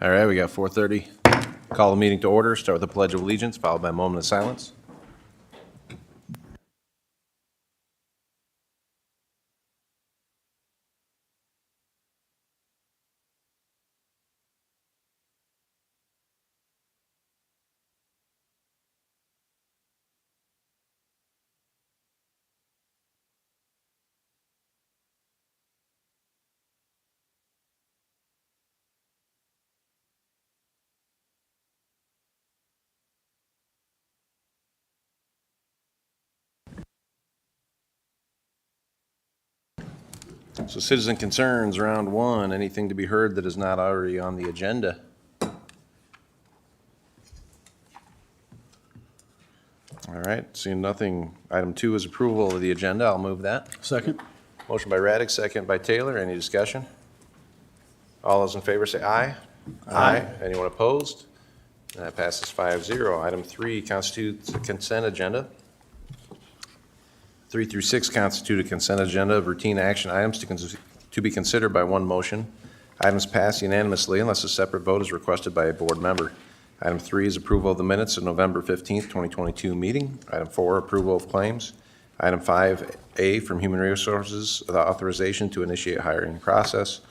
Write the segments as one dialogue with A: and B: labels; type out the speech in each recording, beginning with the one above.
A: All right, we got 4:30. Call the meeting to order. Start with the Pledge of Allegiance, followed by a moment of silence. So citizen concerns, round one. Anything to be heard that is not already on the agenda? All right, seeing nothing. Item 2 is approval of the agenda. I'll move that.
B: Second.
A: Motion by Raddick, second by Taylor. Any discussion? All those in favor say aye. Aye. Anyone opposed? That passes 5-0. Item 3 constitutes a consent agenda. 3 through 6 constitute a consent agenda of routine action items to be considered by one motion. Items pass unanimously unless a separate vote is requested by a board member. Item 3 is approval of the minutes of November 15th, 2022 meeting. Item 4, approval of claims. Item 5A from Human Resources, the authorization to initiate hiring process.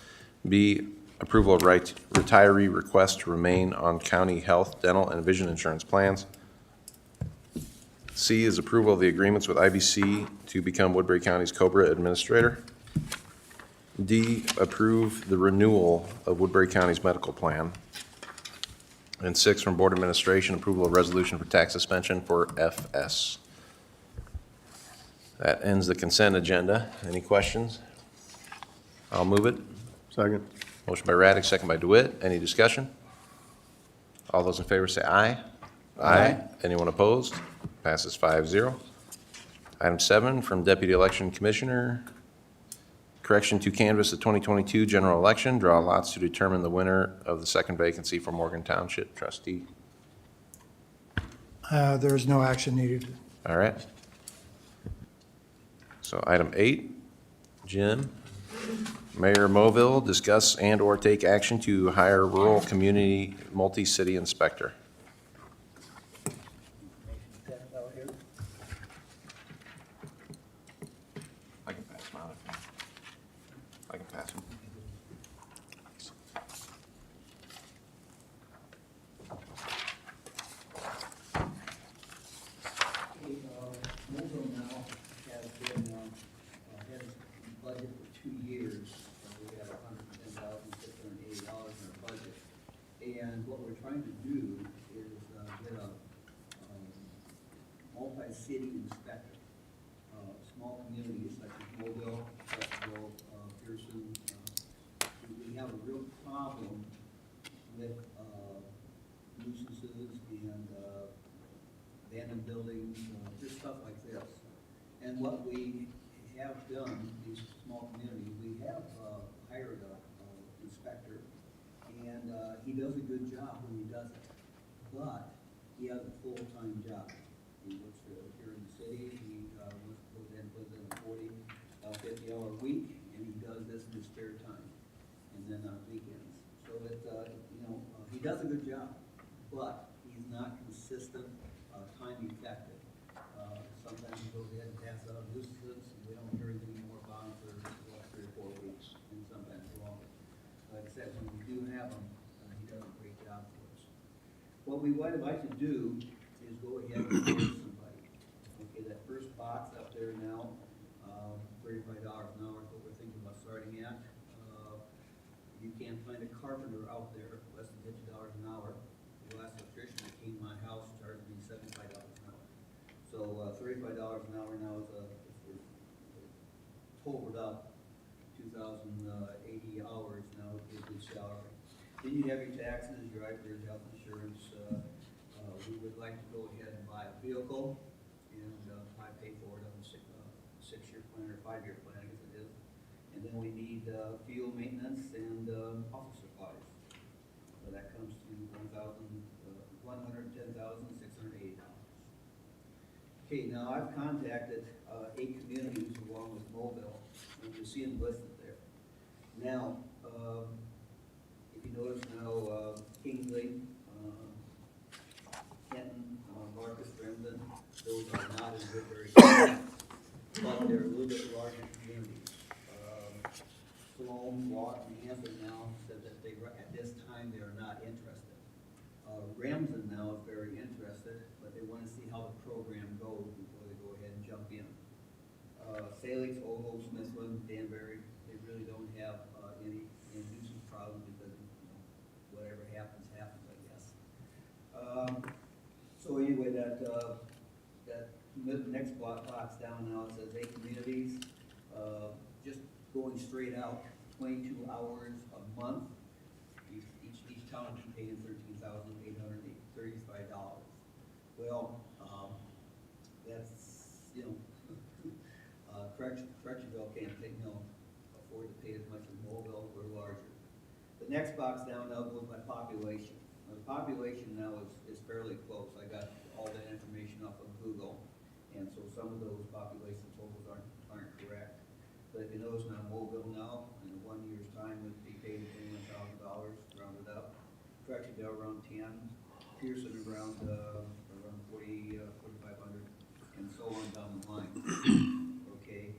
A: B, approval of retiree request to remain on county health, dental, and vision insurance plans. C is approval of the agreements with IBC to become Woodbury County's COBRA administrator. D, approve the renewal of Woodbury County's medical plan. And 6, from Board Administration, approval of resolution for tax suspension for FS. That ends the consent agenda. Any questions? I'll move it.
B: Second.
A: Motion by Raddick, second by DeWitt. Any discussion? All those in favor say aye. Aye. Anyone opposed? Passes 5-0. Item 7 from Deputy Election Commissioner. Correction to canvass the 2022 general election. Draw lots to determine the winner of the second vacancy for Morgan Township trustee.
C: There is no action needed.
A: All right. So item 8, Jim. Mayor Moville, discuss and/or take action to hire rural community multi-city inspector. I can pass them out. I can pass them.
D: Mobile now has been, has budget for 2 years. We have $110,680 in our budget. And what we're trying to do is get a multi-city inspector. Small communities such as Mobile, Festival, Pearson. We have a real problem with nuisances and abandoned buildings, just stuff like this. And what we have done, these small communities, we have hired a inspector, and he does a good job when he does it. But he has a full-time job. He works here in the city. He goes in a 40, 50-hour week, and he does this in his spare time, and then on weekends. So that he does a good job, but he's not consistent, time effective. Sometimes he goes ahead and passes out nuisances, and we don't hear anything more about him for 3 or 4 weeks, and sometimes longer. Like I said, when we do have him, he does a great job for us. What we would like to do is go ahead and hire somebody. Okay, that first box up there now, $35 an hour is what we're thinking about starting at. You can't find a carpenter out there less than $50 an hour. The last electrician that came to my house charged me $75 an hour. So $35 an hour now is if we're totaled up 2,080 hours now is his salary. Then you have your taxes, your health insurance. We would like to go ahead and buy a vehicle and pay for it on a 6-year plan or 5-year plan, I guess it is. And then we need fuel maintenance and office supplies. So that comes to $110,680. Okay, now I've contacted 8 communities along with Mobile, and you see them listed there. Now, if you notice now, Kingsley, Kenton, Marcus, Brendan, those are not in Woodbury County, but they're a little bit larger communities. Sloan, Lawton, Hanford now said that they, at this time, they are not interested. Ramsden now is very interested, but they want to see how the program goes before they go ahead and jump in. Salix, Ogle, Smithland, Danbury, they really don't have any nuisance problems because, whatever happens, happens, I guess. So anyway, that next box down now, it says 8 communities, just going straight out, 22 hours a month. Each town will be paying $13,835. Well, that's, Correctionville can't afford to pay as much as Mobile, we're larger. The next box down now goes by population. Now, the population now is fairly close. I got all that information off of Google, and so some of those population totals aren't correct. But if you notice now, Mobile now, in 1 year's time, would be paying $21,000, rounded up. Correctionville around 10, Pearson around 4,500, and so on down the line. Okay,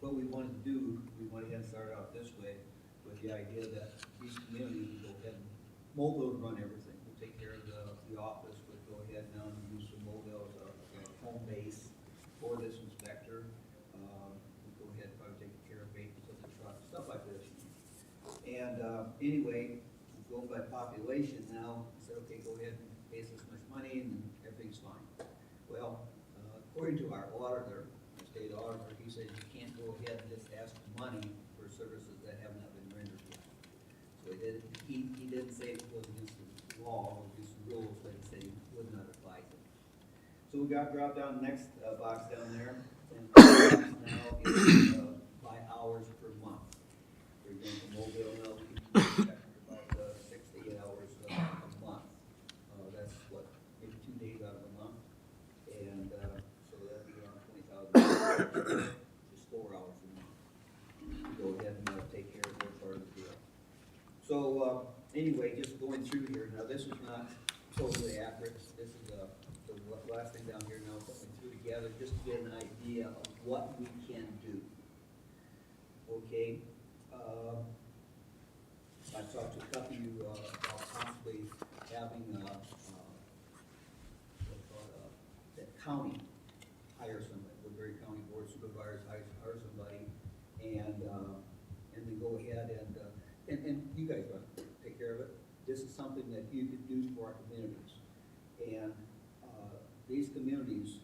D: what we wanted to do, we went ahead and started out this way with the idea that these communities will go ahead and Mobile would run everything. We'll take care of the office, we'll go ahead now and use the Mobile as a home base for this inspector. We'll go ahead and probably take care of maintenance of the truck, stuff like this. And anyway, going by population now, we said, okay, go ahead and pay us this much money and everything's fine. Well, according to our auditor, the state auditor, he said you can't go ahead and just ask for money for services that have not been rendered yet. So he didn't say it was against the law, it was against the rules, but he said he would not advise it. So we got dropped down the next box down there, and now is by hours per month. For example, Mobile now we can about 6 to 8 hours a month. That's what, maybe 2 days out of a month, and so that'd be around $20,000, just 4 hours a month. Go ahead and take care of their part of the deal. So anyway, just going through here, now this is not totally accurate. This is the last thing down here now, something threw together just to get an idea of what we can do. Okay, I talked to a couple of you about possibly having the county hire somebody, Woodbury County Board of Supervisors hire somebody, and then go ahead and you guys want to take care of it. This is something that you could do for our communities, and these communities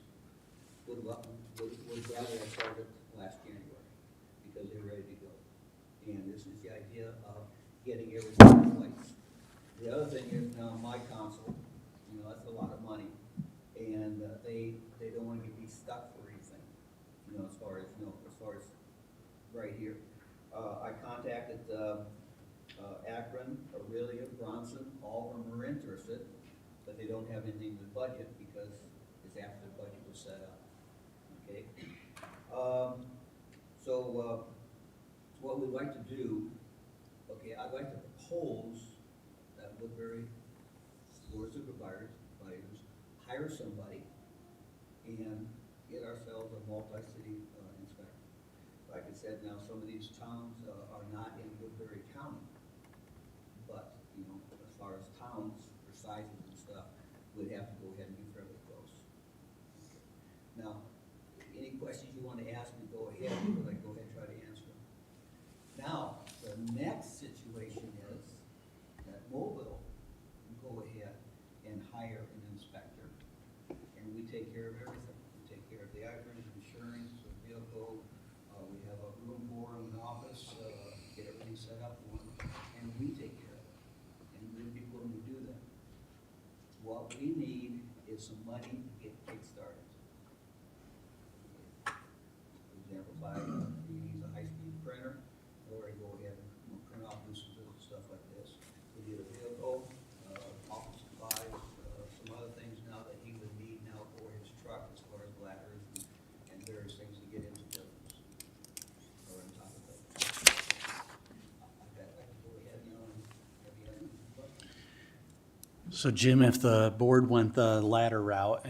D: would rather have started last January because they're ready to go. And this is the idea of getting everything in place. The other thing is now my council, that's a lot of money, and they don't want to be stuck for anything, as far as right here. I contacted Akron, Aurelia, Bronson, all of them are interested, but they don't have anything in the budget because it's after the budget was set up. Okay. So what we'd like to do, okay, I'd like to propose that Woodbury Board of Supervisors hire somebody and get ourselves a multi-city inspector. Like I said, now some of these towns are not in Woodbury County, but as far as towns for sizes and stuff, we'd have to go ahead and be fairly close. Okay. Now, any questions you want to ask me, go ahead, because I go ahead and try to answer them. Now, the next situation is that Mobile can go ahead and hire an inspector, and we take care of everything. We take care of the items, insurance, the vehicle, we have a room for them, an office, get everything set up for them, and we take care of it. And we'd be willing to do that. What we need is some money to get kick-started. For example, you use a high-speed printer, or you go ahead and print off nuisances and stuff like this. We need a vehicle, office supplies, some other things now that he would need now for his truck as far as ladders and various things to get into buildings. Or on top of that. I can go ahead now and have you have any questions.
B: So Jim, if the board went the latter route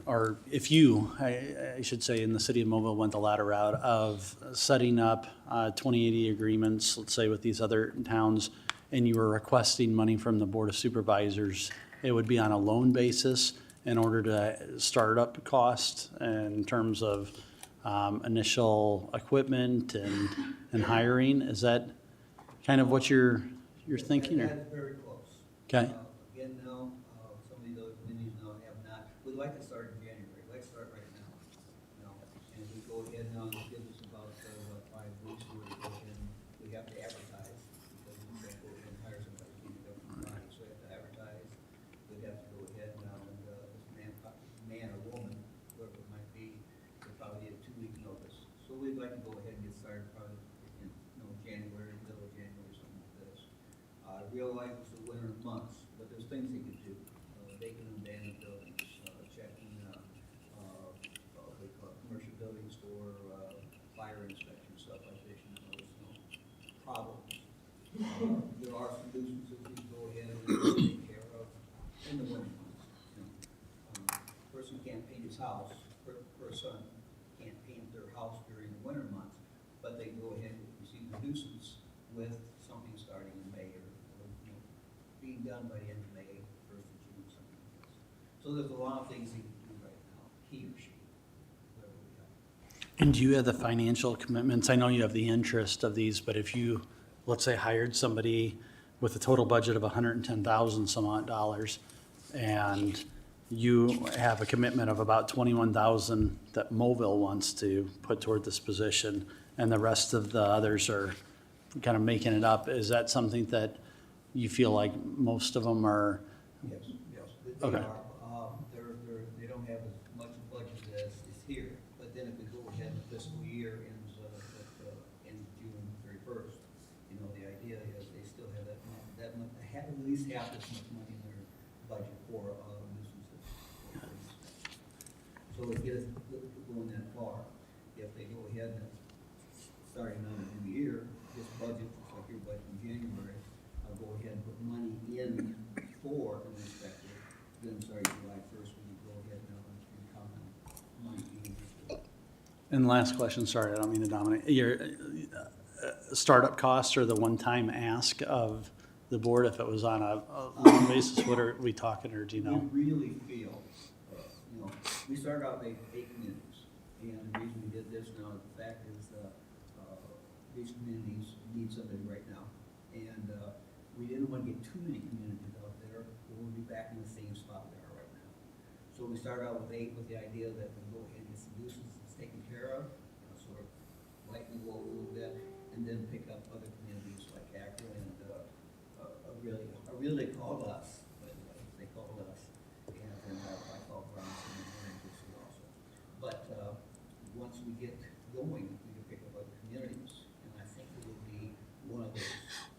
B: or if you, I should say, in the city of Mobile went the latter route of setting up 2080 agreements, let's say with these other towns, and you were requesting money from the Board of Supervisors, it would be on a loan basis in order to start up costs in terms of initial equipment and hiring. Is that kind of what you're thinking? Or?
D: That's very close.
B: Okay.
D: Again, no, some of these other communities now have not, we'd like to start in January, let's start right now. And if we go ahead now, it gives us about, 5 weeks, we go ahead and we have to advertise, because we can't go ahead and hire somebody, we need to go from body, so we have to advertise. We'd have to go ahead now, and, this man or woman, whoever it might be, would probably get a 2-week notice. So we'd like to go ahead and get started probably in, January, middle of January, something like this. I realize it's the winter months, but there's things they can do. They can abandon buildings, checking, what they call commercial buildings for, fire inspection, stuff like this, there's problems. There are solutions that we can go ahead and take care of in the winter months. Person can't paint his house, person can't paint their house during the winter months, but they can go ahead and receive the nuisance with something starting in May or being done by the end of May, 1st of June, something like this. So there's a lot of things he can do right now, he or she, whatever we have.
B: And do you have the financial commitments? I know you have the interest of these, but if you, let's say, hired somebody with a total budget of $110,000 some odd dollars, and you have a commitment of about $21,000 that Mobile wants to put toward this position, and the rest of the others are kind of making it up, is that something that you feel like most of them are?
D: Yes, they
B: Okay.
D: are. They don't have as much budget as is here, but then if we go ahead and the fiscal year ends, in June 31st, the idea is they still have that much, have at least half this much money in their budget for, nuisances. So to get us going that far, if they go ahead and starting on a new year, this budget, just like your budget in January, I'll go ahead and put money in for an inspector, then starting July 1st, when you go ahead now and count on money being used.
B: And last question, sorry, I don't mean to dominate. Your startup costs or the one-time ask of the board, if it was on a loan basis, what are we talking, or do you know?
D: We really feel, we started out with 8 communities, and the reason we did this now, the fact is, these communities need somebody right now, and we didn't want to get too many communities out there, or we'll be back in the same spot we are right now. So we started out with 8 with the idea that we go ahead and get some nuisances taken care of, sort of lighten the load a little bit, and then pick up other communities like Akron and really called us, but they called us, and then I called Bronson and Dixie also. But once we get going, we can pick up other communities, and I think it will be one of those,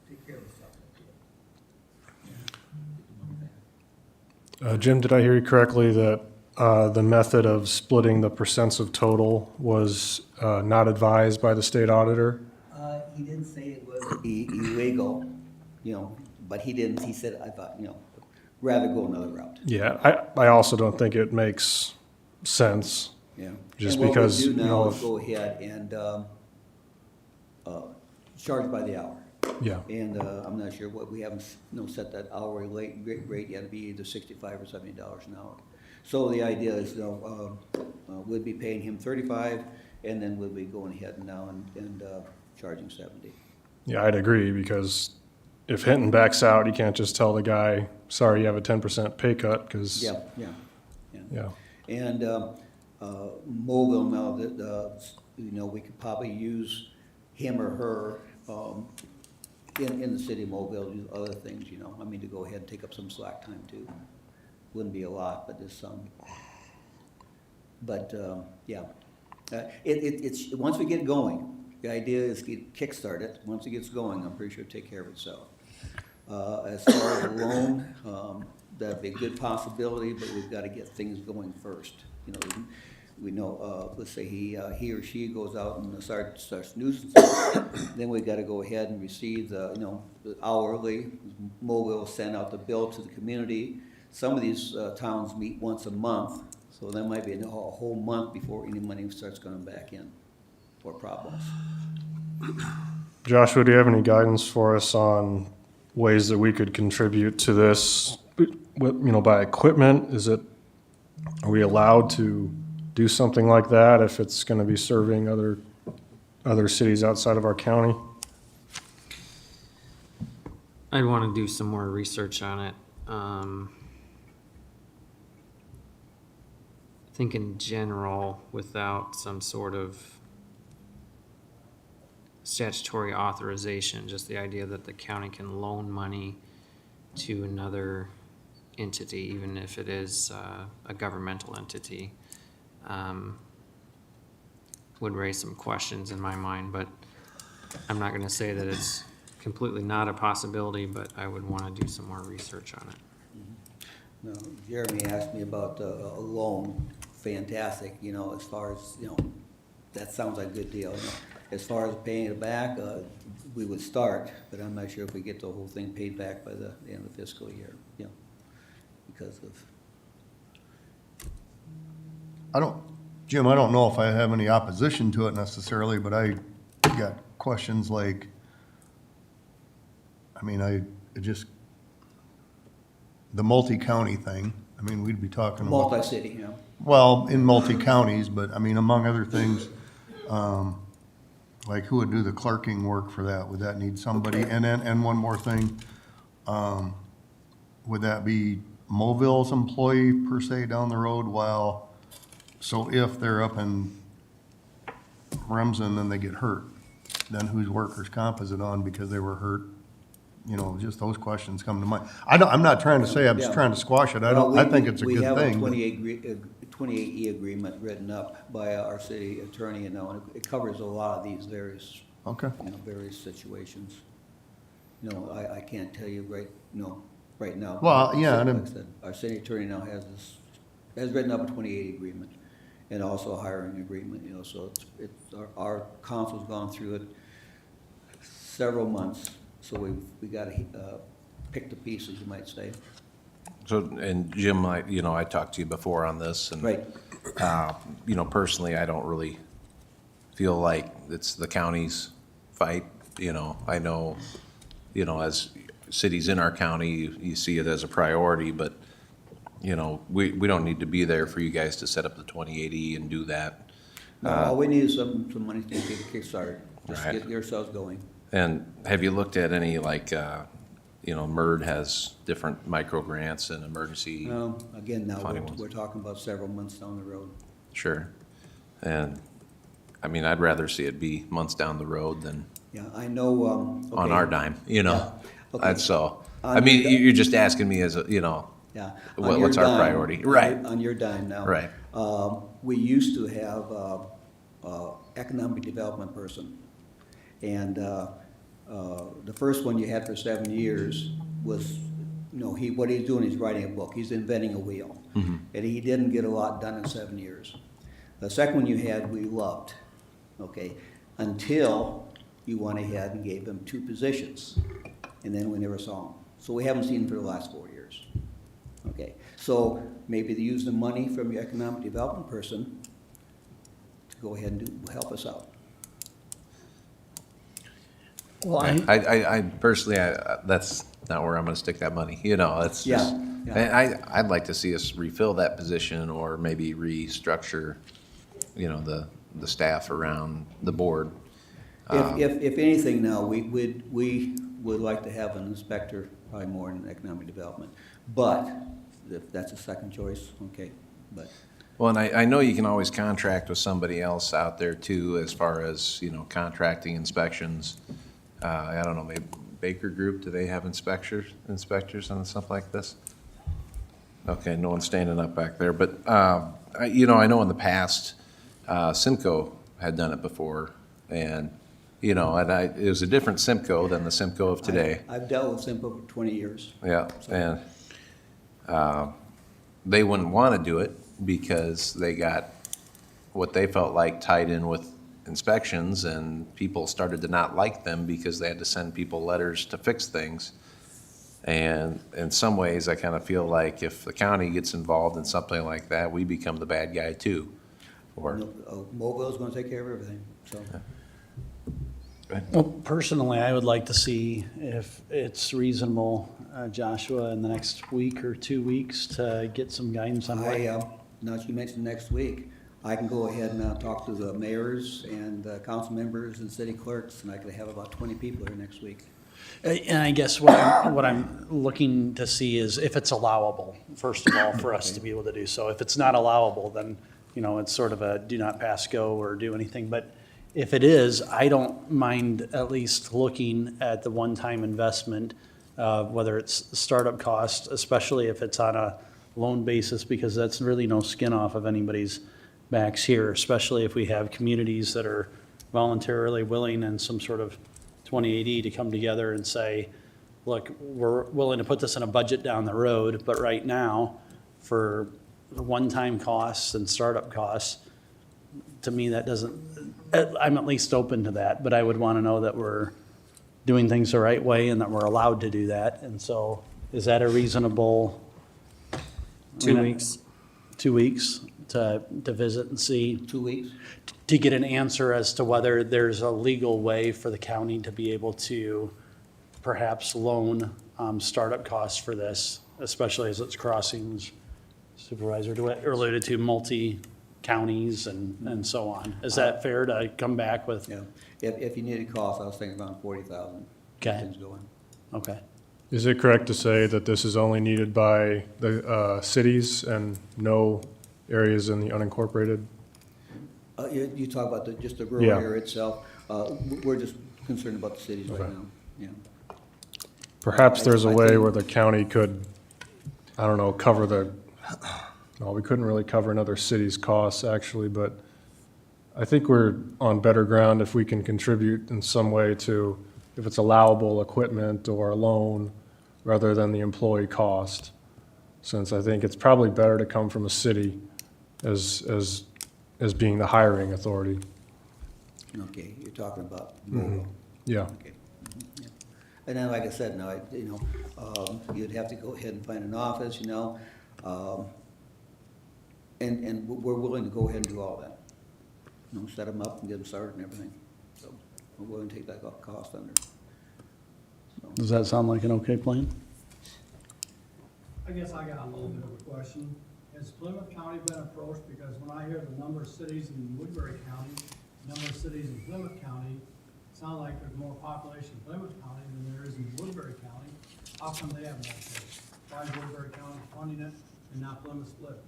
D: take care of stuff like that. Get the money back.
C: Jim, did I hear you correctly that the method of splitting the percents of total was not advised by the state auditor?
D: He didn't say it was illegal, but he didn't, he said, I thought, rather go another route.
C: Yeah, I also don't think it makes sense.
D: Yeah.
C: Just
D: and
C: because,
D: what we do
C: you
D: now
C: know,
D: is go ahead and charge by the hour.
C: Yeah,
D: And I'm not sure what, we haven't set that hourly rate yet, it'd be either $65 or $70 an hour. So the idea is, we'll be paying him 35, and then we'll be going ahead now and charging 70.
C: yeah, I'd agree, because if Hinton backs out, you can't just tell the guy, sorry, you have a 10% pay cut, because,
D: Yeah.
C: yeah.
D: And Mobile now, we could probably use him or her in the city of Mobile, do other things, to go ahead and take up some slack time too. Wouldn't be a lot, but there's some. But, yeah, it's, once we get going, the idea is to kickstart it. Once it gets going, I'm pretty sure it'll take care of itself. As far as a loan, that'd be a good possibility, but we've got to get things going first. we know, let's say he or she goes out and starts nuisance, then we gotta go ahead and receive the hourly. Mobile will send out the bill to the community. Some of these towns meet once a month, so that might be a whole month before any money starts coming back in for problems.
C: Joshua, do you have any guidance for us on ways that we could contribute to this? By equipment, are we allowed to do something like that if it's going to be serving other cities outside of our county?
E: I'd want to do some more research on it. I think in general, without some sort of statutory authorization, just the idea that the county can loan money to another entity, even if it is a governmental entity, would raise some questions in my mind, but I'm not going to say that it's completely not a possibility, but I would want to do some more research on it.
D: No, Jeremy asked me about a loan. Fantastic, as far as, that sounds like a good deal. As far as paying it back, we would start, but I'm not sure if we get the whole thing paid back by the end of the fiscal year, because of.
F: Jim, I don't know if I have any opposition to it necessarily, but I got questions like, the multi-county thing, we'd be talking about.
D: Multi-city,
F: Well, in multi-counties, but among other things, like who would do the clerking work for that? Would that need somebody?
D: Okay.
F: And one more thing, would that be Mobille's employee per se down the road so if they're up in Remsen and they get hurt, then whose workers' comp is it on because they were hurt? Just those questions come to mind. I'm not trying to say, I'm just
D: Yeah.
F: trying to squash it.
D: Well,
F: I think it's a good
D: We have a
F: thing. but-
D: 28E agreement written up by our city attorney, and it covers a lot of these various,
F: Okay.
D: various situations. I can't tell you right now.
F: Well, yeah, and
D: Like I said, our city attorney now has written up a 28E agreement, and also a hiring agreement, so our council's gone through it several months, so we gotta pick the pieces, you might say.
A: So, and Jim, I talked to you before on this, and
D: Right.
A: Personally, I don't really feel like it's the county's fight. I know, as cities in our county, you see it as a priority, but, we don't need to be there for you guys to set up the 2080 and do that.
D: No, all we need is some money to get a kick-started, just
A: Right.
D: get yourselves going.
A: And have you looked at any, MERD has different micro grants and emergency?
D: Again, now,
A: Funny ones.
D: we're talking about several months down the road.
A: Sure. And, I'd rather see it be months down the road than
D: Yeah, I know,
A: on
D: okay.
A: our dime,
D: Yeah, okay.
A: That's so.
D: On your
A: You're just asking me as
D: Yeah.
A: what-
D: On your
A: what's our
D: dime,
A: priority? Right.
D: On your dime now.
A: Right.
D: We used to have economic development person. And the first one you had for 7 years was, what he's doing is writing a book. He's inventing a wheel.
A: Mm-hmm.
D: And he didn't get a lot done in 7 years. The second one you had, we loved, okay, until you went ahead and gave him 2 positions. And then we never saw him. So we haven't seen him for the last 4 years. Okay, so maybe they use the money from your economic development person to go ahead and help us out.
B: Well,
A: I personally, that's not where I'm gonna stick that money, it's
D: Yeah,
A: just.
D: yeah.
A: And I'd like to see us refill that position or maybe restructure, the staff around the board.
D: If anything now, we would like to have an inspector, probably more in economic development. But if that's a second choice, okay, but.
A: Well, and I know you can always contract with somebody else out there too, as far as, contracting inspections. I don't know, maybe Baker Group, do they have inspectors and stuff like this? Okay, no one's standing up back there, but, I know in the past, Simcoe had done it before, and, it was a different Simcoe than the Simcoe of today.
D: I've dealt with Simple for 20 years.
A: Yeah, and they wouldn't want to do it because they got, what they felt like tied in with inspections, and people started to not like them because they had to send people letters to fix things. And in some ways, I kind of feel like if the county gets involved in something like that, we become the bad guy too. Or,
D: Mobile gonna take care of everything, so.
B: Well, personally, I would like to see if it's reasonable, Joshua, in the next week or 2 weeks to get some guidance on what.
D: Now that you mentioned next week, I can go ahead and talk to the mayors and council members and city clerks, and I could have about 20 people here next week.
B: And I guess what I'm looking to see is if it's allowable, first of all, for us to be able to do so. If it's not allowable, then, you know, it's sort of a do not pass go or do anything. But if it is, I don't mind at least looking at the one-time investment, whether it's startup cost, especially if it's on a loan basis, because that's really no skin off of anybody's backs here, especially if we have communities that are voluntarily willing and some sort of 2080 to come together and say, look, we're willing to put this in a budget down the road, but right now, for the one-time costs and startup costs, to me, that doesn't, I'm at least open to that, but I would want to know that we're doing things the right way and that we're allowed to do that. And so, is that a reasonable?
E: 2 weeks.
B: 2 weeks to visit and see?
D: 2 weeks?
B: To get an answer as to whether there's a legal way for the county to be able to perhaps loan startup costs for this, especially as it's crossings, Supervisor alluded to multi-counties and so on. Is that fair to come back with?
D: Yeah. If you needed cost, I was thinking around 40,000.
B: Okay.
D: Things going.
B: Okay.
C: Is it correct to say that this is only needed by the cities and no areas in the unincorporated?
D: You talk about just the rural
C: Yeah.
D: area itself. We're just concerned about the cities right
C: Okay.
D: now, yeah.
C: Perhaps there's a
D: I
C: way
D: think-
C: where the county could, I don't know, cover the, no, we couldn't really cover another city's costs actually, but I think we're on better ground if we can contribute in some way to, if it's allowable equipment or a loan, rather than the employee cost. Since I think it's probably better to come from a city as being the hiring authority.
D: Okay, you're talking about mobile.
C: Yeah.
D: Okay. Yeah. And then, like I said, now, you'd have to go ahead and find an office, and we're willing to go ahead and do all that. Set them up and get them started and everything. So we're willing to take that cost under. So,
B: Does that sound like an okay plan?
G: I guess I got a little bit of a question. Has Plymouth County been approached? Because when I hear the number of cities in Woodbury County, number of cities in Plymouth County, it sounds like there's more population in Plymouth County than there is in Woodbury County. How come they haven't been approached? Why is Woodbury County funding it and not Plymouth split?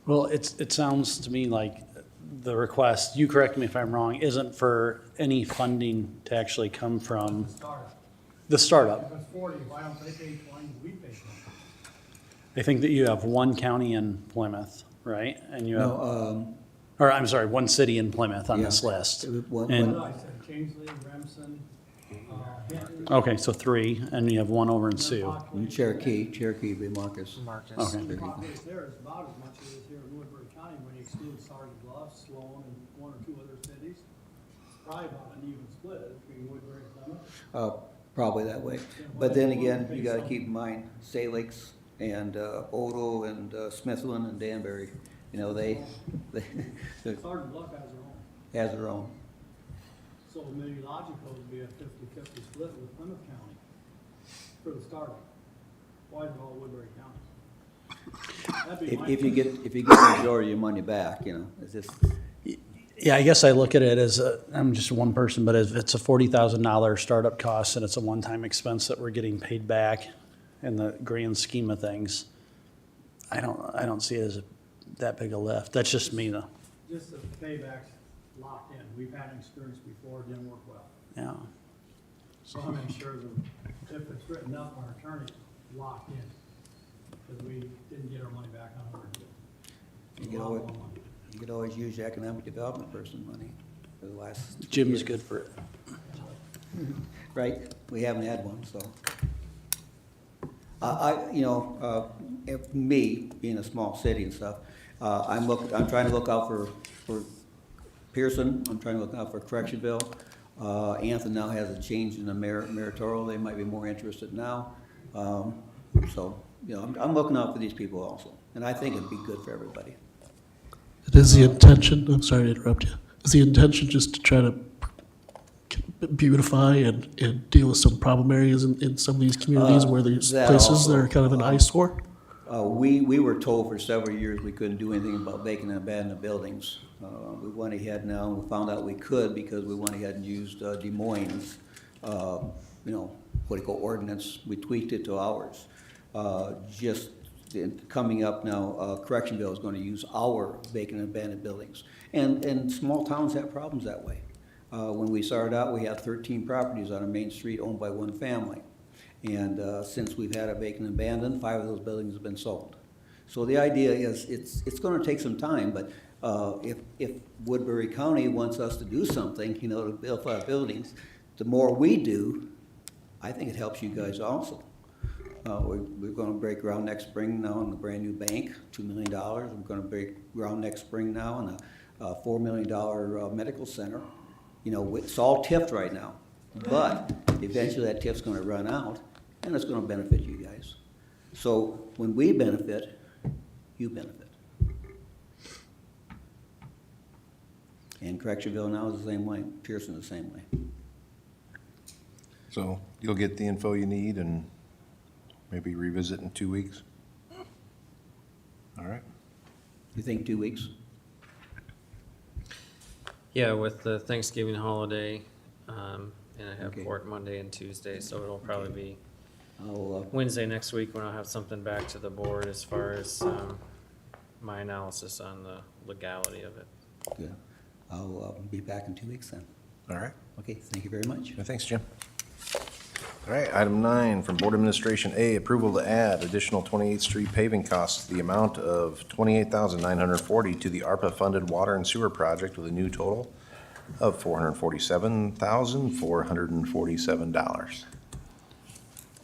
B: Well, it sounds to me like the request, you correct me if I'm wrong, isn't for any funding to actually come from
G: Startup.
B: the startup.
G: If it's 40, why don't they pay 20, we pay 20?
B: I think that you have one county in Plymouth, right? And you have,
D: No,
B: or I'm sorry, one city in Plymouth on this
D: Yeah.
B: list.
D: What-
B: And-
G: What did I say? Kingsley, Remsen, Hinton.
B: Okay, so 3, and you have one over in Sioux.
D: Cherokee would be Marcus.
E: Marcus.
B: Okay.
G: The population there is about as much as it is here in Woodbury County when you exclude Sergeant Bluff, Sloan, and 1 or 2 other cities. It's probably about an even split between Woodbury and Plymouth.
D: Probably that way. But then again, you gotta keep in mind, Salix and Odo and Smithland and Danbury, they
G: Sergeant Bluff has their own.
D: has their own.
G: So maybe logical would be a 50-50 split with Plymouth County for the startup. Why is it all Woodbury County? That'd be my
D: If you get the majority of your money back, it's just,
B: Yeah, I guess I look at it as, I'm just one person, but if it's a $40,000 startup cost and it's a one-time expense that we're getting paid back in the grand scheme of things, I don't see it as that big a lift. That's just me though.
G: Just the payback's locked in. We've had an experience before, it didn't work well.
B: Yeah.
G: So I'm not sure that if it's written up, our attorney's locked in, because we didn't get our money back on our
D: you could always use your economic development person money for the last.
B: Jim's
D: year.
B: good for it.
D: Right, we haven't had one, so. If me, being a small city and stuff, I'm trying to look out for Pearson, I'm trying to look out for Correctionville. Anthony now has a change in the mayoral, they might be more interested now. So, you know, I'm looking out for these people also, and I think it'd be good for everybody.
H: It is the intention, I'm sorry to interrupt you, is the intention just to try to beautify and deal with some problem areas in some of these communities where there's
D: that
H: places that
D: also.
H: are kind of an eyesore?
D: We were told for several years we couldn't do anything about vacant and abandoned buildings. We went ahead now and we found out we could because we went ahead and used Des Moines', you know, political ordinance. We tweaked it to ours. Just coming up now, Correctionville is going to use our vacant and abandoned buildings. And small towns have problems that way. When we started out, we had 13 properties on a main street owned by one family. And since we've had a vacant and abandoned, 5 of those buildings have been sold. So the idea is it's going to take some time, but if Woodbury County wants us to do something, you know, to build 5 buildings, the more we do, I think it helps you guys also. We're going to break ground next spring now on a brand new bank, $2 million. We're going to break ground next spring now on a $4 million medical center. You know, it's all TIF'd right now, but eventually that TIF's going to run out, and it's going to benefit you guys. So when we benefit, you benefit. And Correctionville now is the same way, Pearson the same way.
A: So you'll get the info you need and maybe revisit in 2 weeks? All right.
D: You think 2 weeks?
E: Yeah, with the Thanksgiving holiday, and I have
D: Okay.
E: court Monday and Tuesday, so it'll probably be
D: I'll,
E: Wednesday next week when I'll have something back to the board as far as my analysis on the legality of it.
D: yeah, I'll be back in 2 weeks then.
A: All right.
D: Okay, thank you very much.
A: Yeah, thanks, Jim. All right, item 9 from Board Administration A, approval to add additional 28th Street paving costs, the amount of $28,940 to the ARPA-funded water and sewer project with a new total of $447,447.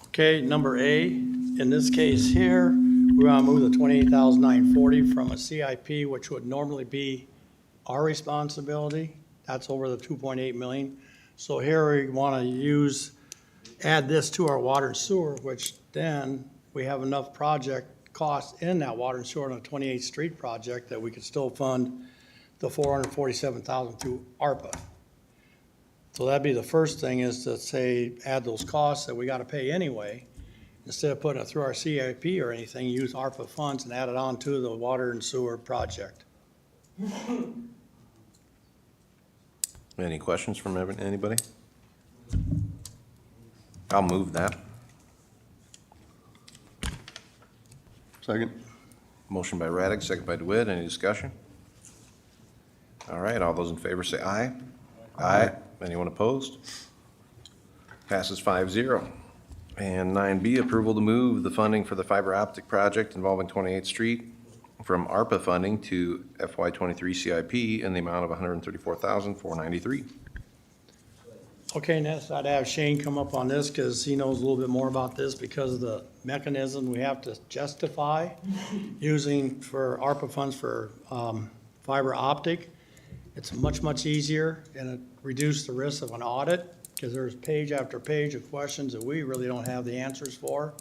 G: Okay, number A, in this case here, we want to move the $28,940 from a CIP, which would normally be our responsibility. That's over the $2.8 million. So here we want to add this to our water and sewer, which then we have enough project costs in that water and sewer on the 28th Street project that we could still fund the $447,000 through ARPA. So that'd be the first thing, is to say, add those costs that we gotta pay anyway. Instead of putting it through our CIP or anything, use ARPA funds and add it on to the water and sewer project.
A: Any questions from anybody? I'll move that.
F: Second?
A: Motion by Raddick, second by DeWitt. Any discussion? All right, all those in favor say aye. Aye. Anyone opposed? Passes 5-0. And 9B, approval to move the funding for the fiber optic project involving 28th Street from ARPA funding to FY23 CIP in the amount of $134,493.
G: Okay, next I'd have Shane come up on this because he knows a little bit more about this because of the mechanism we have to justify using for ARPA funds for fiber optic. It's much, much easier and it reduces the risk of an audit because there's page after page of questions that we really don't have the answers for.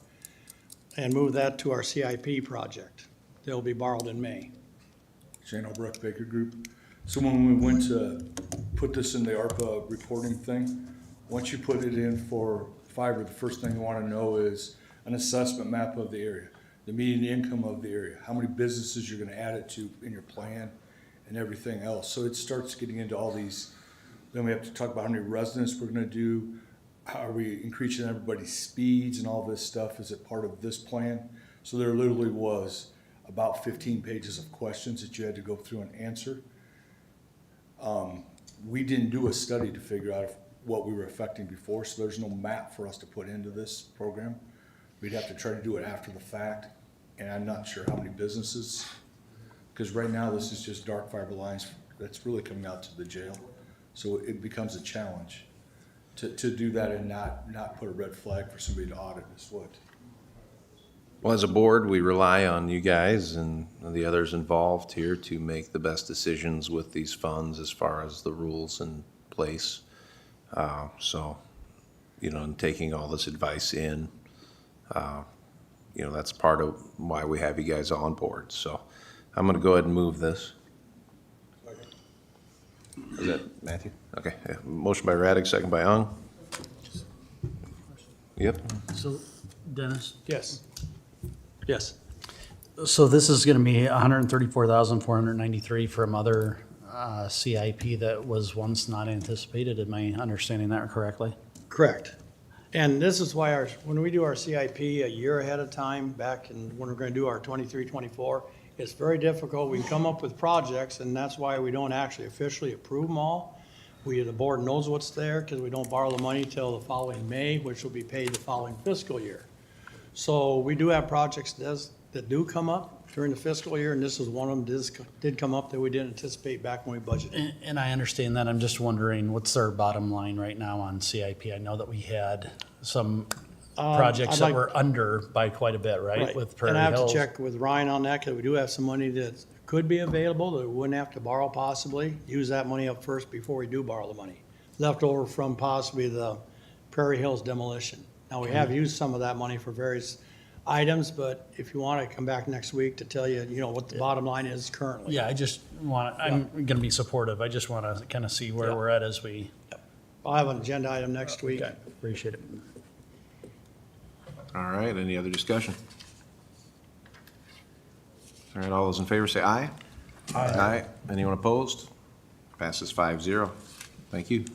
G: And move that to our CIP project. They'll be borrowed in May.
I: Shane Albrecht Baker Group. So when we went to put this in the ARPA reporting thing, once you put it in for fiber, the first thing you want to know is an assessment map of the area, the median income of the area, how many businesses you're going to add it to in your plan, and everything else. So it starts getting into all these. Then we have to talk about how many residents we're going to do, how are we increasing everybody's speeds and all this stuff. Is it part of this plan? So there literally was about 15 pages of questions that you had to go through and answer. We didn't do a study to figure out what we were affecting before, so there's no map for us to put into this program. We'd have to try to do it after the fact, and I'm not sure how many businesses, because right now this is just dark fiber lines that's really coming out to the jail. So it becomes a challenge to do that and not put a red flag for somebody to audit is what.
A: Well, as a board, we rely on you guys and the others involved here to make the best decisions with these funds as far as the rules in place. So, and taking all this advice in, that's part of why we have you guys all on board. So I'm going to go ahead and move this. Is that Matthew? Okay. Motion by Raddick, second by Ung. Yep.
B: So, Dennis?
G: Yes.
B: Yes. So this is gonna be 134,493 from other CIP that was once not anticipated. Am I understanding that correctly?
G: Correct. And this is why when we do our CIP a year ahead of time, back in, when we're gonna do our 23, 24, it's very difficult. We can come up with projects, and that's why we don't actually officially approve them all. The board knows what's there, because we don't borrow the money till the following May, which will be paid the following fiscal year. So we do have projects that do come up during the fiscal year, and this is one of them did come up that we didn't anticipate back when we budgeted.
B: And I understand that. I'm just wondering, what's our bottom line right now on CIP? I know that we had some projects
G: I'd
B: that
G: like-
B: were under by quite a bit, right? With Prairie
G: And I have to
B: Hills.
G: check with Ryan on that, because we do have some money that could be available, that we wouldn't have to borrow possibly. Use that money up first before we do borrow the money. Left over from possibly the Prairie Hills demolition. Now, we have used some of that money for various items, but if you want to come back next week to tell you, what the bottom line is currently.
B: Yeah, I'm gonna be supportive. I just want to kind of see where
G: Yeah.
B: we're at as we.
G: I'll have an agenda item next week.
B: Okay, appreciate it.
A: All right, any other discussion? All right, all those in favor say aye. Aye. Anyone opposed? Passes 5-0. Thank you.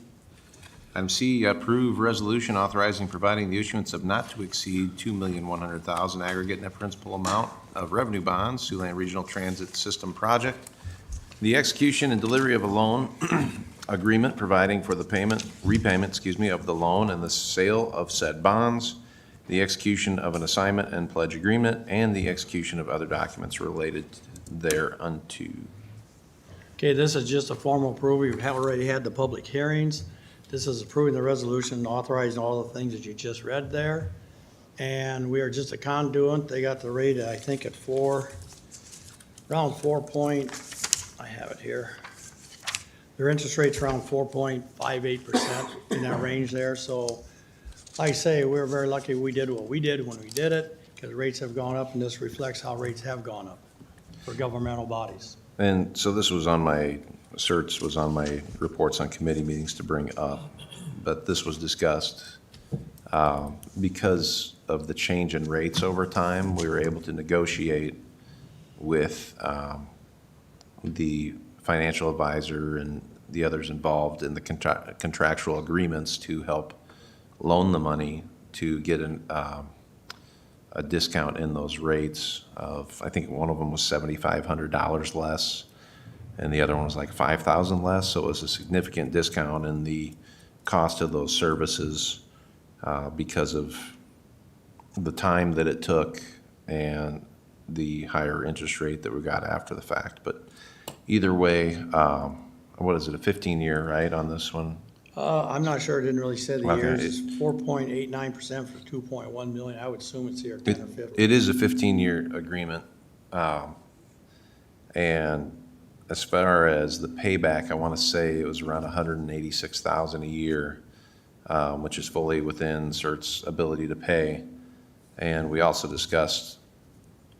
A: Item C, approve resolution authorizing providing the issuance of not to exceed $2,100,000 aggregate net principal amount of revenue bonds, Siouxland Regional Transit System Project. The execution and delivery of a loan agreement providing for the repayment of the loan and the sale of said bonds, the execution of an assignment and pledge agreement, and the execution of other documents related thereunto.
G: Okay, this is just a formal approval. We've already had the public hearings. This is approving the resolution, authorizing all the things that you just read there. And we are just a conduit. They got the rate, I think, at around 4 point, I have it here. Their interest rate's around 4.58% in that range there. So like I say, we're very lucky we did what we did when we did it, because rates have gone up, and this reflects how rates have gone up for governmental bodies.
A: And so this was on my, certs was on my reports on committee meetings to bring up, but this was discussed. Because of the change in rates over time, we were able to negotiate with the financial advisor and the others involved in the contractual agreements to help loan the money to get a discount in those rates of, I think one of them was $7,500 less, and the other one was like $5,000 less. So it was a significant discount in the cost of those services because of the time that it took and the higher interest rate that we got after the fact. But either way, what is it, a 15-year, right, on this one?
G: I'm not sure, it didn't really say the
A: Okay.
G: years, it's 4.89% for 2.1 million, I would assume it's here 10 or 15.
A: It is a 15-year agreement. And as far as the payback, I want to say it was around $186,000 a year, which is fully within CERT's ability to pay. And we also discussed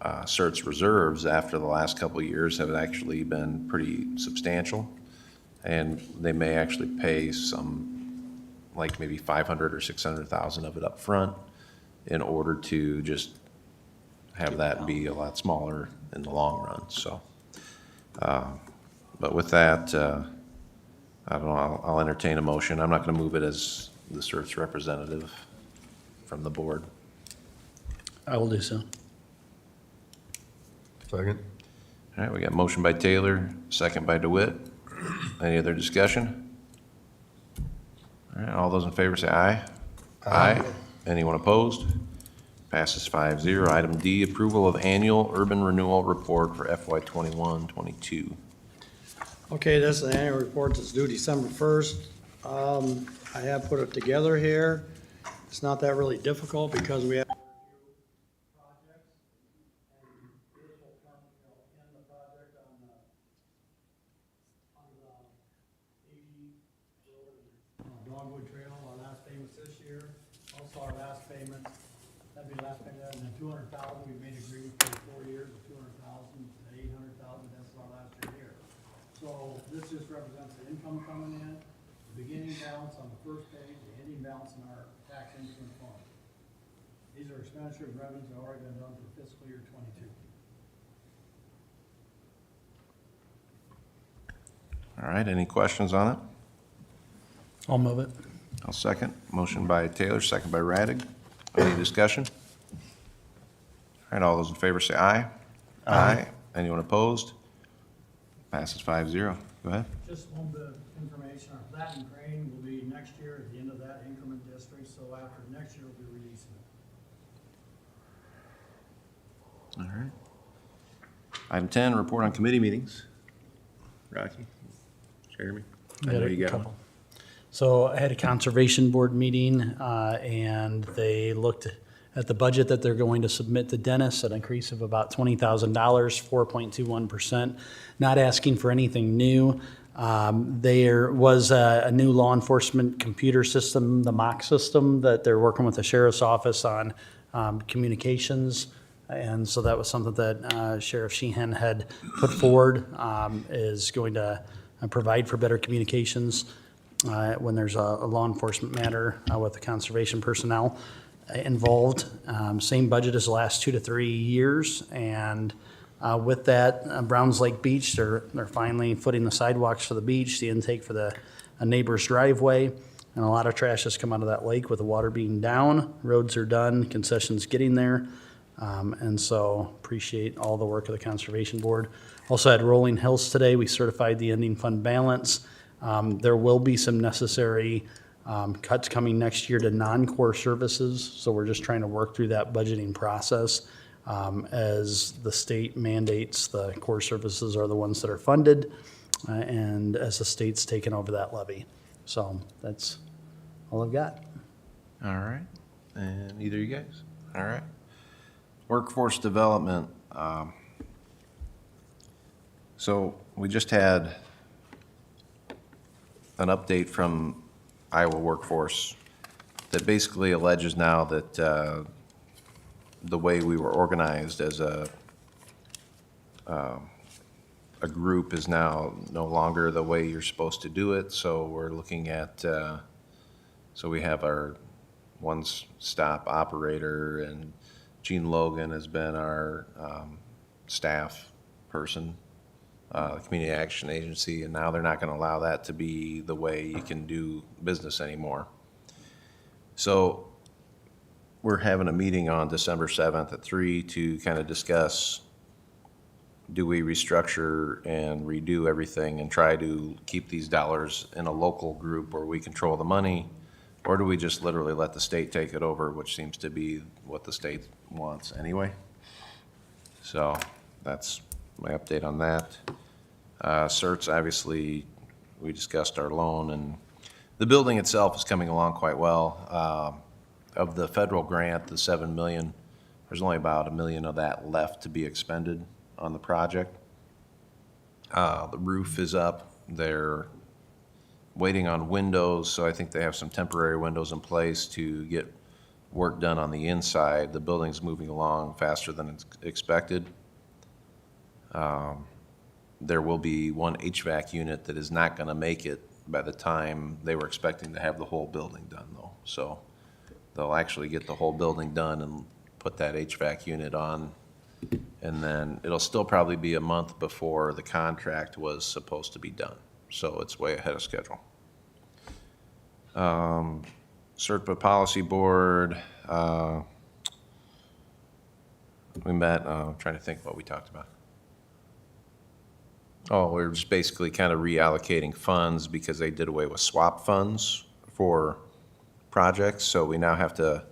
A: CERT's reserves after the last couple of years have actually been pretty substantial. And they may actually pay some, like maybe 500 or 600,000 of it up front in order to just have that be a lot smaller in the long run. So, but with that, I don't know, I'll entertain a motion. I'm not going to move it as the CERT's representative from the board.
B: I will do so.
F: Second.
A: All right, we got motion by Taylor, second by DeWitt. Any other discussion? All right, all those in favor say aye. Aye. Anyone opposed? Passes 5-0. Item D, approval of annual urban renewal report for FY 21-22.
G: Okay, this is the annual report that's due December 1st. I have put it together here. It's not that really difficult because we have projects. and then 200,000, we made agreements for 4 years, of 200,000 to 800,000, that's our last year here. So this just represents the income coming in, the beginning balance on the first page, the ending balance in our tax increment fund. These are expenditure and revenues that have already been done for fiscal year '22.
A: All right, any questions on it?
B: I'll move it.
A: I'll second. Motion by Taylor, second by Radig. Any discussion? All right, all those in favor say aye. Aye. Anyone opposed? Passes 5-0. Go ahead.
G: Just a little bit of information, our plat and crane will be next year at the end of that increment district, so after next year we'll be releasing it.
A: All right. Item 10, report on committee meetings. Rocky, Jeremy, I know you got one.
B: So I had a conservation board meeting, and they looked at the budget that they're going to submit to Dennis, an increase of about $20,000, 4.21%, not asking for anything new. There was a new law enforcement computer system, the mock system, that they're working with the sheriff's office on communications. And so that was something that Sheriff Sheehan had put forward, is going to provide for better communications when there's a law enforcement matter with the conservation personnel involved. Same budget as the last 2 to 3 years. And with that, Browns Lake Beach, they're finally footing the sidewalks for the beach, the intake for the neighbor's driveway. And a lot of trash has come out of that lake with the water being down. Roads are done, concessions getting there. And so appreciate all the work of the Conservation Board. Also had Rolling Hills today. We certified the ending fund balance. There will be some necessary cuts coming next year to non-core services. So we're just trying to work through that budgeting process. As the state mandates, the core services are the ones that are funded, and as the state's taken over that levy. So that's all I've got.
A: All right. And either of you guys? All right. Workforce development. So we just had an update from Iowa Workforce that basically alleges now that the way we were organized as a group is now no longer the way you're supposed to do it. So we're looking at, so we have our one-stop operator, and Gene Logan has been our staff person, Community Action Agency, and now they're not going to allow that to be the way you can do business anymore. So we're having a meeting on December 7th at 3 to kind of discuss, do we restructure and redo everything and try to keep these dollars in a local group where we control the money, or do we just literally let the state take it over, which seems to be what the state wants anyway? So that's my update on that. Certs, obviously, we discussed our loan, and the building itself is coming along quite well. Of the federal grant, the $7 million, there's only about $1 million of that left to be expended on the project. The roof is up. They're waiting on windows, so I think they have some temporary windows in place to get work done on the inside. The building's moving along faster than expected. There will be one HVAC unit that is not going to make it by the time they were expecting to have the whole building done, though. So they'll actually get the whole building done and put that HVAC unit on, and then it'll still probably be a month before the contract was supposed to be done. So it's way ahead of schedule. CERTPA Policy Board, we met, I'm trying to think what we talked about. Oh, we're just basically kind of reallocating funds because they did away with swap funds for projects. So we now have to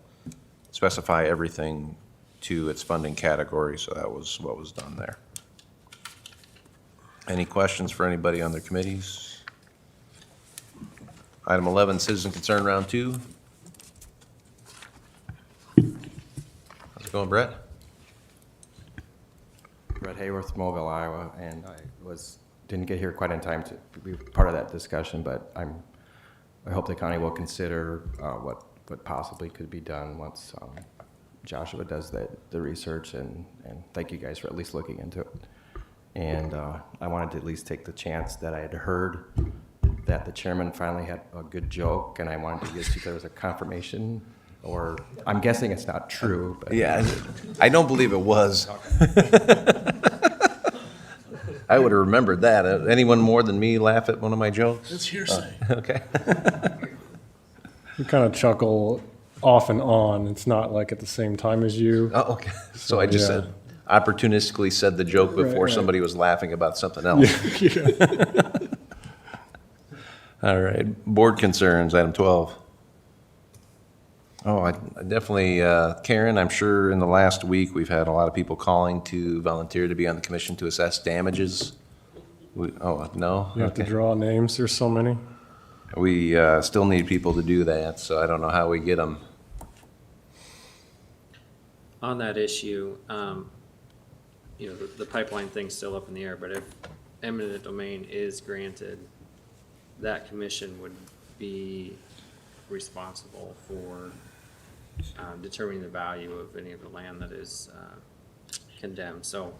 A: specify everything to its funding category. So that was what was done there. Any questions for anybody on their committees? Item 11, citizen concern round 2. How's it going, Brett?
J: Brett Hayworth, Mobile, Iowa, and I didn't get here quite in time to be part of that discussion, but I hope the county will consider what possibly could be done once Joshua does the research, and thank you guys for at least looking into it. And I wanted to at least take the chance that I had heard that the chairman finally had a good joke, and I wanted to see if there was a confirmation, or I'm guessing it's not true. But
A: Yeah, I don't believe it was. I would have remembered that. Anyone more than me laugh at one of my jokes?
H: It's hearsay.
A: Okay.
C: We kind of chuckle off and on. It's not like at the same time as you.
A: Oh, okay. So I just
C: Yeah.
A: said, opportunistically said the joke before
C: Right.
A: somebody was laughing about something else. All right, board concerns, item 12. Oh, I definitely, Karen, I'm sure in the last week, we've had a lot of people calling to volunteer to be on the commission to assess damages. Oh, no?
C: You have to
A: Okay.
C: draw names. There's so many.
A: We still need people to do that, so I don't know how we get them.
E: On that issue, the pipeline thing's still up in the air, but if eminent domain is granted, that commission would be responsible for determining the value of any of the land that is condemned. So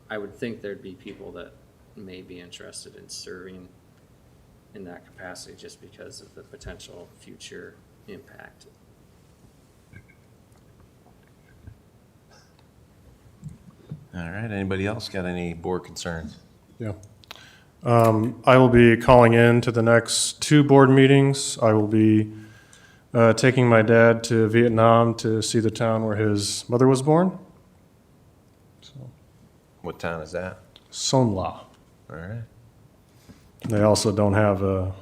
E: I would think there'd be people that may be interested in serving in that capacity just because of the potential future impact.
A: All right, anybody else got any board concerns?
C: Yeah. I will be calling in to the next 2 board meetings. I will be taking my dad to Vietnam to see the town where his mother was born. So,
A: What town is that?
C: Son La.
A: All right.
C: They also don't have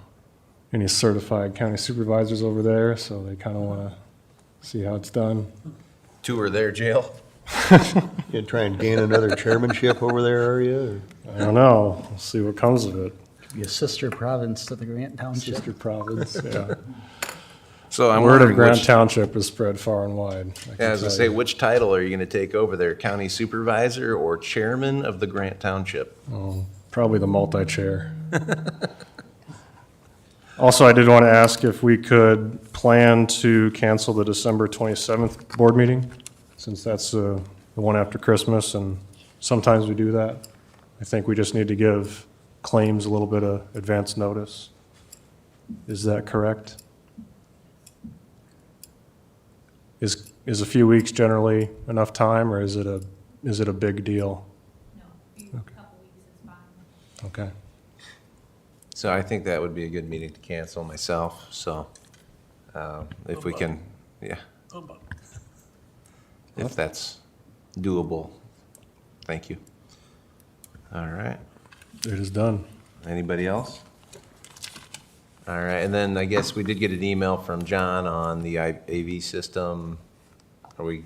C: any certified county supervisors over there, so they kind of want to see how it's done.
A: Tour their jail?
F: You try and gain another chairmanship over there, are you?
C: I don't know. We'll see what comes of it.
B: Be a sister province to the Grant Township.
C: Sister province, yeah.
A: So I'm
C: Word of
A: wondering
C: Grant
A: which,
C: Township is spread far and wide. I
A: yeah, I
C: can
A: was gonna
C: tell
A: say,
C: you.
A: which title are you gonna take over there? County supervisor or chairman of the Grant Township?
C: Oh, probably the multi-chair. Also, I did want to ask if we could plan to cancel the December 27th board meeting, since that's the one after Christmas, and sometimes we do that. I think we just need to give claims a little bit of advance notice. Is that correct? Is a few weeks generally enough time, or is it a big deal?
K: No, a couple weeks is fine.
C: Okay.
A: So I think that would be a good meeting to cancel myself, so, if we can, yeah. If that's doable, thank you. All right,
C: It is done.
A: anybody else? All right, and then I guess we did get an email from John on the AV system. Are we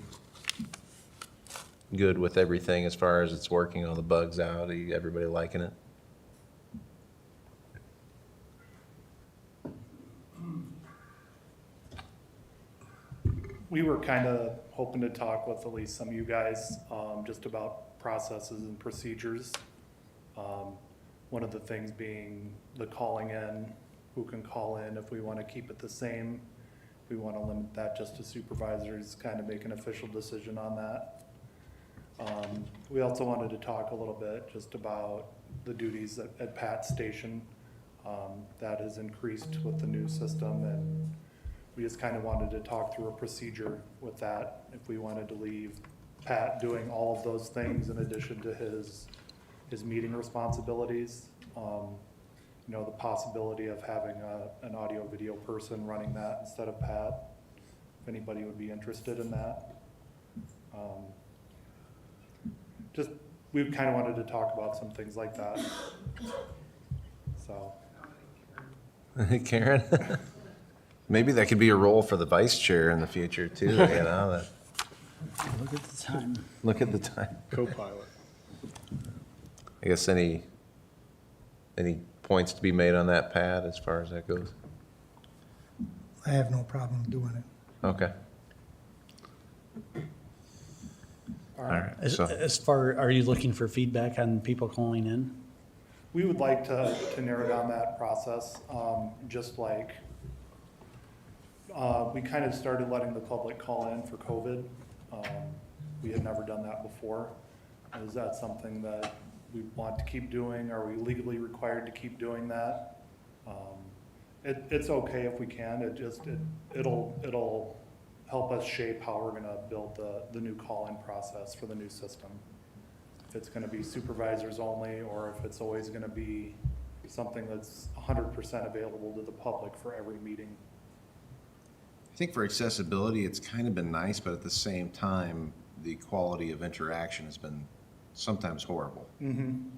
A: good with everything as far as it's working, all the bugs out? Everybody liking it?
L: We were kind of hoping to talk with at least some of you guys, just about processes and procedures. One of the things being the calling in, who can call in, if we want to keep it the same, if we want to limit that just to supervisors, kind of make an official decision on that. We also wanted to talk a little bit just about the duties at Pat's station. That has increased with the new system, and we just kind of wanted to talk through a procedure with that. If we wanted to leave Pat doing all of those things in addition to his meeting responsibilities. The possibility of having an audio video person running that instead of Pat, if anybody would be interested in that. Just, we kind of wanted to talk about some things like that. So.
A: Karen? Maybe that could be a role for the vice chair in the future too, you know, that,
B: Look at the time.
A: look at the time.
C: Co-pilot.
A: I guess any points to be made on that, Pat, as far as that goes?
M: I have no problem doing it.
A: Okay. All right, so,
B: Are you looking for feedback on people calling in?
L: We would like to narrow down that process, just like, We kind of started letting the public call in for COVID. We had never done that before. Is that something that we want to keep doing? Are we legally required to keep doing that? It's okay if we can. It'll help us shape how we're gonna build the new call-in process for the new system. If it's gonna be supervisors only, or if it's always gonna be something that's 100% available to the public for every meeting.
A: I think for accessibility, it's kind of been nice, but at the same time, the quality of interaction has been sometimes horrible.
L: Mm-hmm.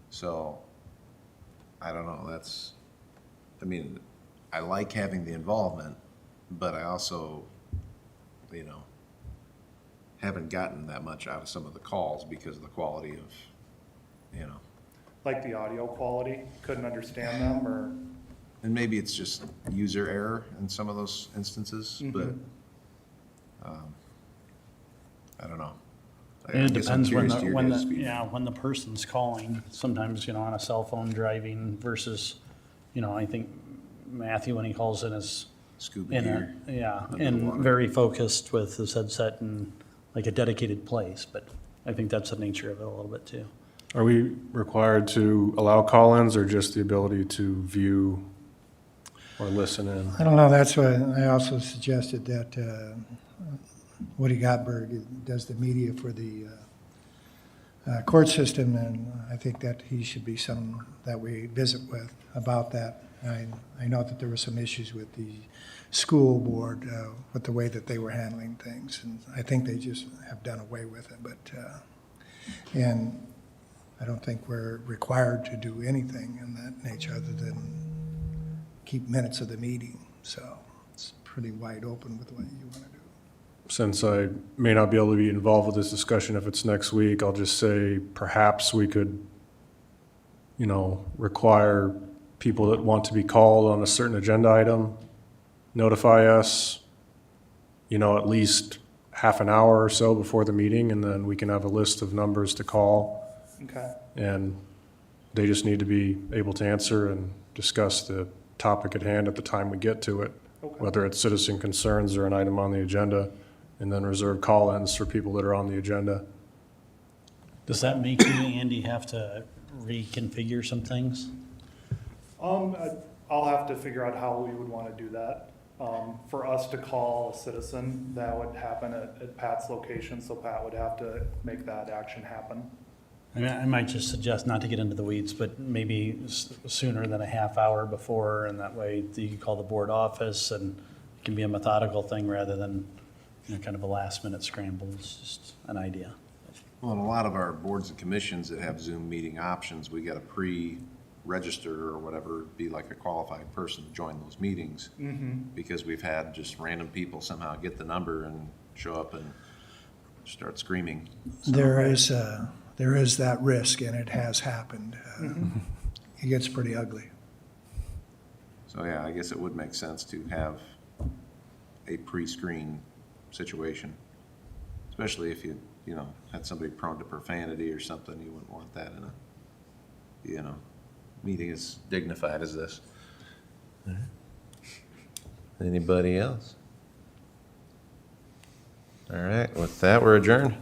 A: So, I don't know, I mean, I like having the involvement, but I also, haven't gotten that much out of some of the calls because of the quality of,
L: Like the audio quality, couldn't understand them, or?
A: and maybe it's just user error in some of those instances, but, I don't know. I
B: And it
A: guess I'm
B: depends when
A: curious to your guys' feedback.
B: when the person's calling, sometimes, on a cell phone driving versus, I think Matthew, when he calls in, is
A: Scuba
B: in
A: gear. Under the
B: and
A: water.
B: very focused with his headset in like a dedicated place, but I think that's the nature of it a little bit too.
C: Are we required to allow call-ins or just the ability to view or listen in?
M: I don't know, that's why I also suggested that Woody Gottberg does the media for the court system, and I think that he should be someone that we visit with about that. I know that there were some issues with the school board, with the way that they were handling things, and I think they just have done away with it, but, and I don't think we're required to do anything in that nature other than keep minutes of the meeting, so it's pretty wide open with what you want to do.
C: Since I may not be able to be involved with this discussion if it's next week, I'll just say perhaps we could, require people that want to be called on a certain agenda item, notify us, at least half an hour or so before the meeting, and then we can have a list of numbers to call.
L: Okay.
C: And they just need to be able to answer and discuss the topic at hand at the time we get to it,
L: Okay.
C: whether it's citizen concerns or an item on the agenda, and then reserve call-ins for people that are on the agenda.
B: Does that make you, Andy, have to reconfigure some things?
L: I'll have to figure out how we would want to do that. For us to call a citizen, that would happen at Pat's location, so Pat would have to make that action happen.
B: I mean, I might just suggest not to get into the weeds, but maybe sooner than a half hour before, and that way you can call the board office, and it can be a methodical thing rather than, kind of a last-minute scramble. It's just an idea.
A: Well, in a lot of our boards and commissions that have Zoom meeting options, we got to pre-register or whatever, be like a qualified person to join those meetings. Because we've had just random people somehow get the number and show up and start screaming.
M: There is that risk, and it has happened. It gets pretty ugly.
A: So, yeah, I guess it would make sense to have a pre-screen situation, especially if you had somebody prone to profanity or something. You wouldn't want that in a meeting as dignified as this. Anybody else? All right, with that, we're adjourned.